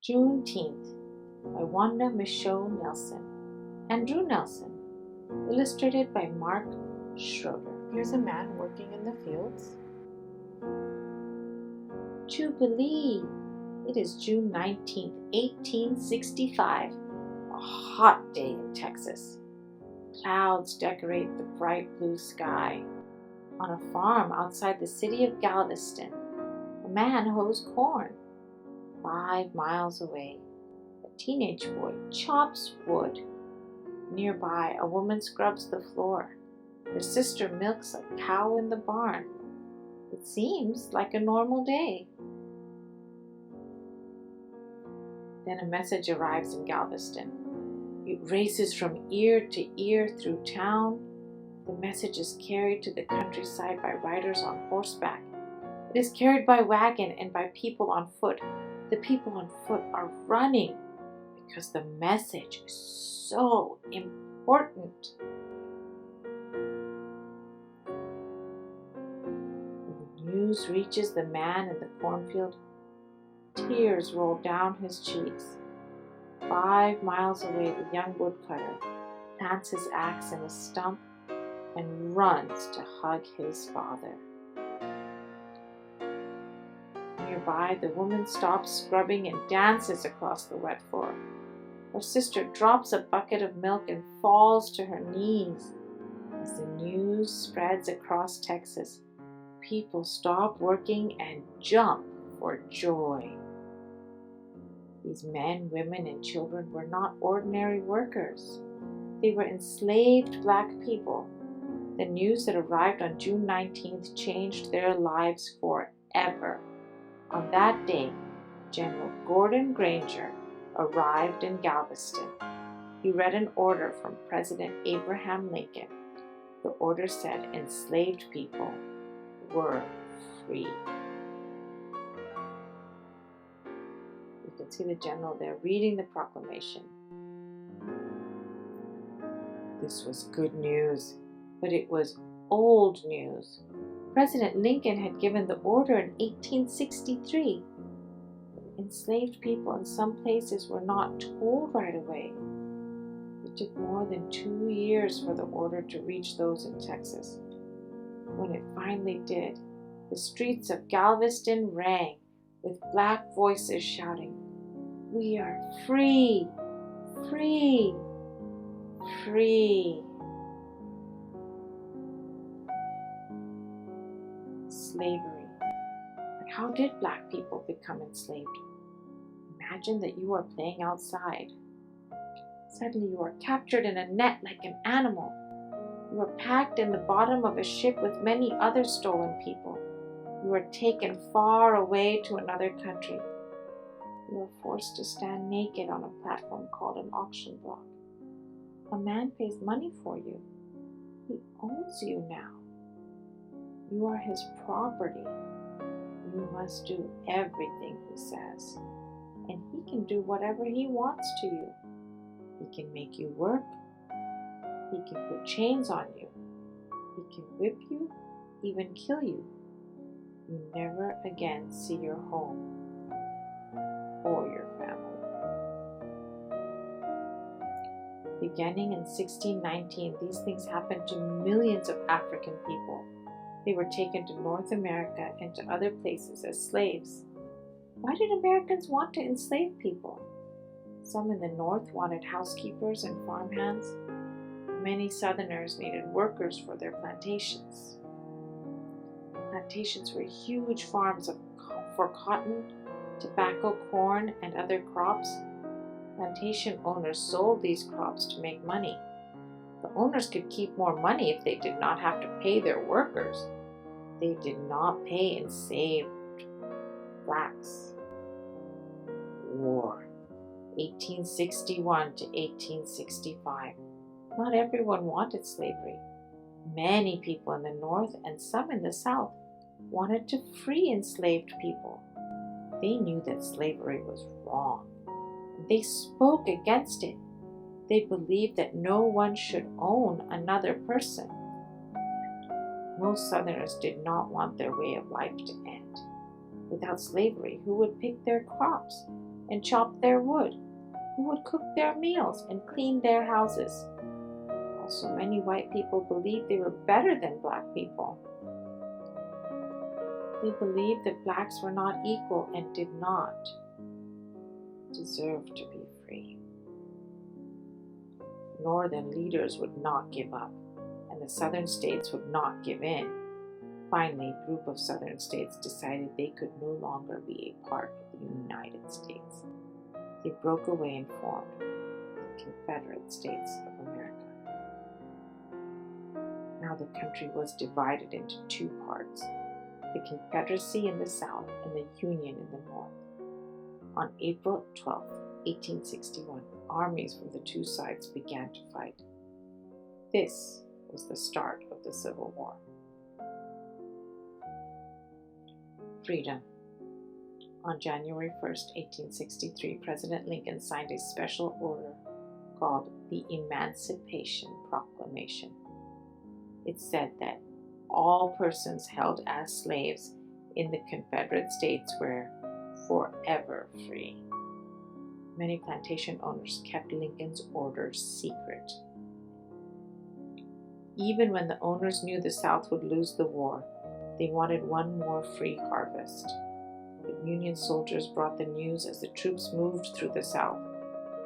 Juneteenth by Vaunda, Micheaux Nelson and Drew Nelson, illustrated by Mark Schroder. Here's a man working in the fields. Jubilee! It is June 19th, 1865, a hot day in Texas. Clouds decorate the bright blue sky. On a farm outside the city of Galveston, a man hoes corn. 5 miles away, a teenage boy chops wood. Nearby, a woman scrubs the floor. Her sister milks a cow in the barn. It seems like a normal day. Then a message arrives in Galveston. It races from ear to ear through town. The message is carried to the countryside by riders on horseback. It is carried by wagon and by people on foot. The people on foot are running because the message is so important. When the news reaches the man in the cornfield, tears roll down his cheeks. 5 miles away, the young woodcutter plants his axe in a stump and runs to hug his father. Nearby, the woman stops scrubbing and dances across the wet floor. Her sister drops a bucket of milk and falls to her knees. As the news spreads across Texas, people stop working and jump for joy. These men, women, and children were not ordinary workers. They were enslaved black people. The news that arrived on June 19th changed their lives forever. On that day, General Granger arrived in Galveston. He read an order from President Abraham Lincoln. The order said enslaved people were free. You can see the general there reading the proclamation. This was good news, but it was old news. President Lincoln had given the order in 1863. Enslaved people in some places were not told right away. It took more than 2 years for the order to reach those in Texas. When it finally did, the streets of Galveston rang with black voices shouting, "We are free! Free! Free!" Slavery. But how did black people become enslaved? Imagine that you are playing outside. Suddenly you are captured in a net like an animal. You are packed in the bottom of a ship with many other stolen people. You are taken far away to another country. You are forced to stand naked on a platform called an auction block. A man pays money for you. He owns you now. You are his property. You must do everything he says. And he can do whatever he wants to you. He can make you work. He can put chains on you. He can whip you, even kill you. You never again see your home or your family. Beginning in 1619, these things happened to millions of African people. They were taken to North America and to other places as slaves. Why did Americans want to enslave people? Some in the North wanted housekeepers and farmhands. Many Southerners needed workers for their plantations. Plantations were huge farms for cotton, tobacco, corn, and other crops. Plantation owners sold these crops to make money. The owners could keep more money if they did not have to pay their workers. They did not pay enslaved blacks. War, 1861 to 1865. Not everyone wanted slavery. Many people in the North and some in the South wanted to free enslaved people. They knew that slavery was wrong. They spoke against it. They believed that no one should own another person. Most Southerners did not want their way of life to end. Without slavery, who would pick their crops and chop their wood, who would cook their meals and clean their houses. Also, many white people believed they were better than black people. They believed that blacks were not equal and did not deserve to be free. Northern leaders would not give up, and the southern states would not give in. Finally, a group of southern states decided they could no longer be a part of the United States. They broke away and formed the Confederate States of America. Now the country was divided into two parts, the Confederacy in the south and the Union in the north. On April 12, 1861, armies from the two sides began to fight. This was the start of the Civil War. Freedom. On January 1, 1863, President Lincoln signed a special order called the Emancipation Proclamation. It said that all persons held as slaves in the Confederate States were forever free. Many plantation owners kept Lincoln's orders secret. Even when the owners knew the South would lose the war, they wanted one more free harvest. The Union soldiers brought the news as the troops moved through the South.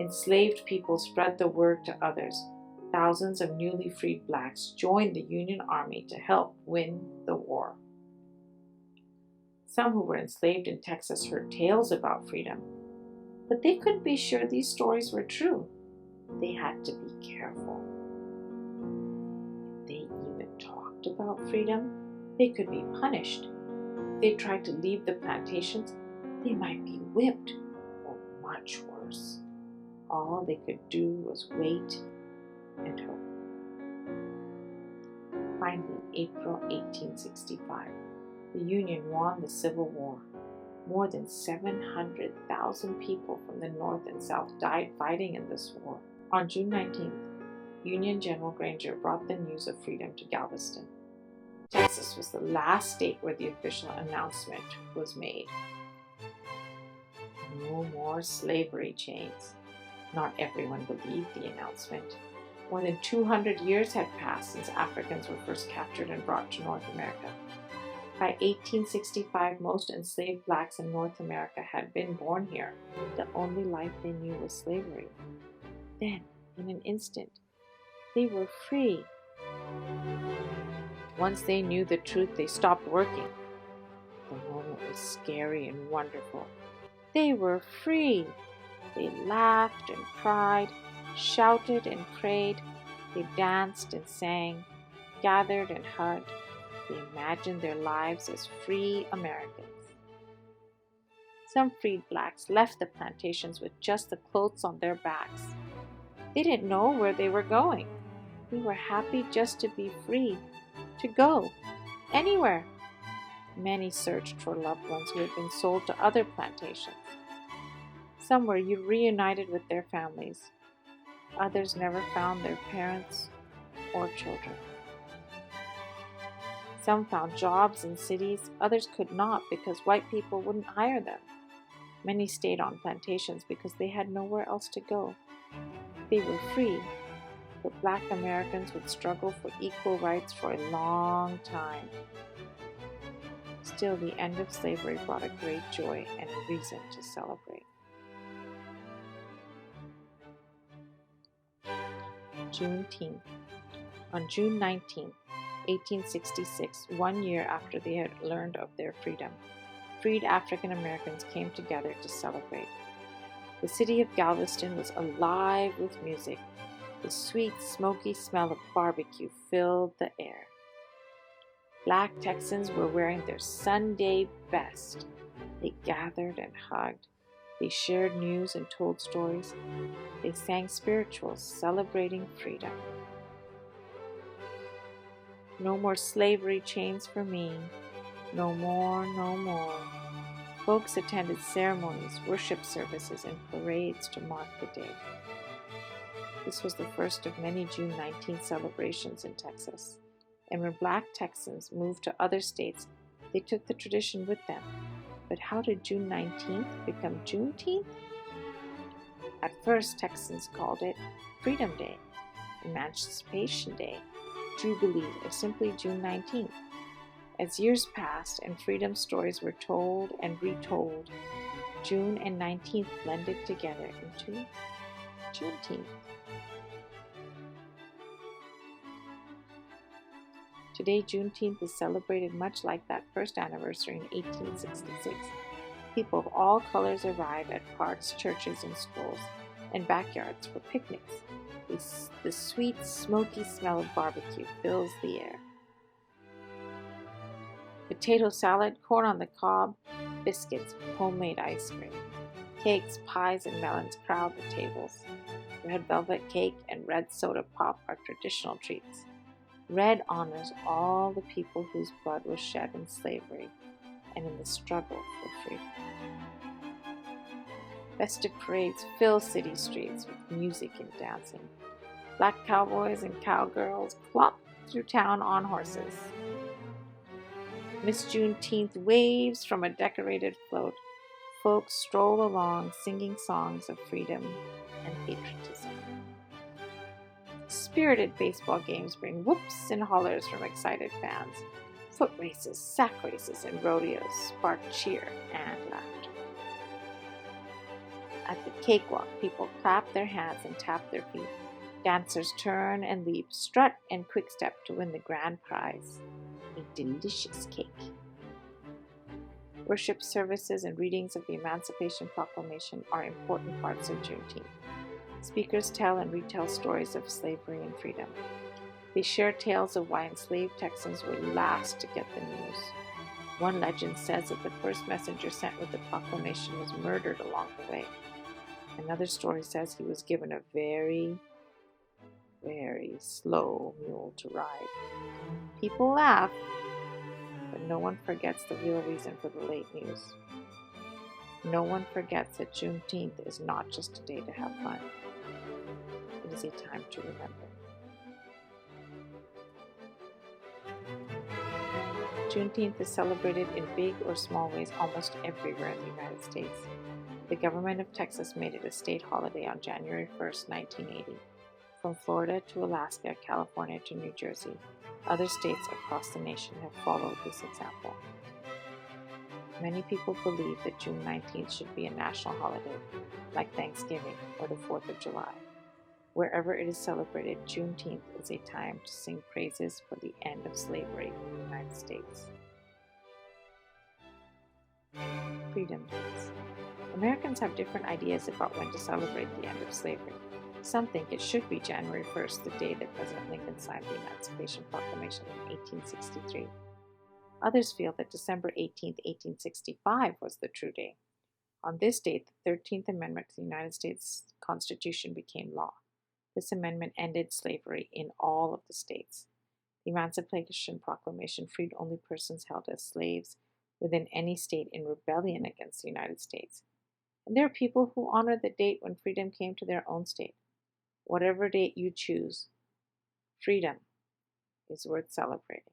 Enslaved people spread the word to others. Thousands of newly freed blacks joined the Union Army to help win the war. Some who were enslaved in Texas heard tales about freedom, but they couldn't be sure these stories were true. They had to be careful. If they even talked about freedom, they could be punished. If they tried to leave the plantations, they might be whipped, or much worse. All they could do was wait and hope. Finally, April 1865, the Union won the Civil War. More than 700,000 people from the North and South died fighting in this war. On June 19th, Union General Granger brought the news of freedom to Galveston. Texas was the last state where the official announcement was made. No more slavery chains. Not everyone believed the announcement. More than 200 years had passed since Africans were first captured and brought to North America. By 1865, most enslaved blacks in North America had been born here. The only life they knew was slavery. Then, in an instant, they were free. Once they knew the truth, they stopped working. The moment was scary and wonderful. They were free. They laughed and cried, shouted and prayed. They danced and sang, gathered and hugged. They imagined their lives as free Americans. Some freed blacks left the plantations with just the clothes on their backs. They didn't know where they were going. They were happy just to be free, to go anywhere. Many searched for loved ones who had been sold to other plantations. Some were reunited with their families. Others never found their parents or children. Some found jobs in cities, others could not because white people wouldn't hire them. Many stayed on plantations because they had nowhere else to go. They were free, but Black Americans would struggle for equal rights for a long time. Still, the end of slavery brought a great joy and a reason to celebrate. Juneteenth. On June 19, 1866, 1 year after they had learned of their freedom, freed African Americans came together to celebrate. The city of Galveston was alive with music. The sweet, smoky smell of barbecue filled the air. Black Texans were wearing their Sunday best. They gathered and hugged. They shared news and told stories. They sang spirituals celebrating freedom. No more slavery chains for me. No more, no more. Folks attended ceremonies, worship services, and parades to mark the day. This was the first of many June 19th celebrations in Texas. And when Black Texans moved to other states, they took the tradition with them. But how did June 19th become Juneteenth? At first, Texans called it Freedom Day, Emancipation Day, Jubilee, or simply June 19th. As years passed and freedom stories were told and retold, June and 19th blended together into Juneteenth. Today, Juneteenth is celebrated much like that first anniversary in 1866. People of all colors arrive at parks, churches, and schools, and backyards for picnics. The sweet, smoky smell of barbecue fills the air. Potato salad, corn on the cob, biscuits, homemade ice cream. Cakes, pies, and melons crowd the tables. Red velvet cake and red soda pop are traditional treats. Red honors all the people whose blood was shed in slavery and in the struggle for freedom. Festive parades fill city streets with music and dancing. Black cowboys and cowgirls clop through town on horses. Miss Juneteenth waves from a decorated float. Folks stroll along singing songs of freedom and patriotism. Spirited baseball games bring whoops and hollers from excited fans. Foot races, sack races, and rodeos spark cheer and laughter. At the cakewalk, people clap their hands and tap their feet. Dancers turn and leap, strut and quick-step to win the grand prize, a delicious cake. Worship services and readings of the Emancipation Proclamation are important parts of Juneteenth. Speakers tell and retell stories of slavery and freedom. They share tales of why enslaved Texans were last to get the news. One legend says that the first messenger sent with the proclamation was murdered along the way. Another story says he was given a very, very slow mule to ride. People laugh, but no one forgets the real reason for the late news. No one forgets that Juneteenth is not just a day to have fun. It is a time to remember. Juneteenth is celebrated in big or small ways almost everywhere in the United States. The government of Texas made it a state holiday on January 1st, 1980. From Florida to Alaska, California to New Jersey, other states across the nation have followed this example. Many people believe that June 19th should be a national holiday, like Thanksgiving or the 4th of July. Wherever it is celebrated, Juneteenth is a time to sing praises for the end of slavery in the United States. Freedom Days. Americans have different ideas about when to celebrate the end of slavery. Some think it should be January 1st, the day that President Lincoln signed the Emancipation Proclamation in 1863. Others feel that December 18, 1865 was the true day. On this date, the 13th Amendment to the United States Constitution became law. This amendment ended slavery in all of the states. The Emancipation Proclamation freed only persons held as slaves within any state in rebellion against the United States. And there are people who honor the date when freedom came to their own state. Whatever date you choose, freedom is worth celebrating.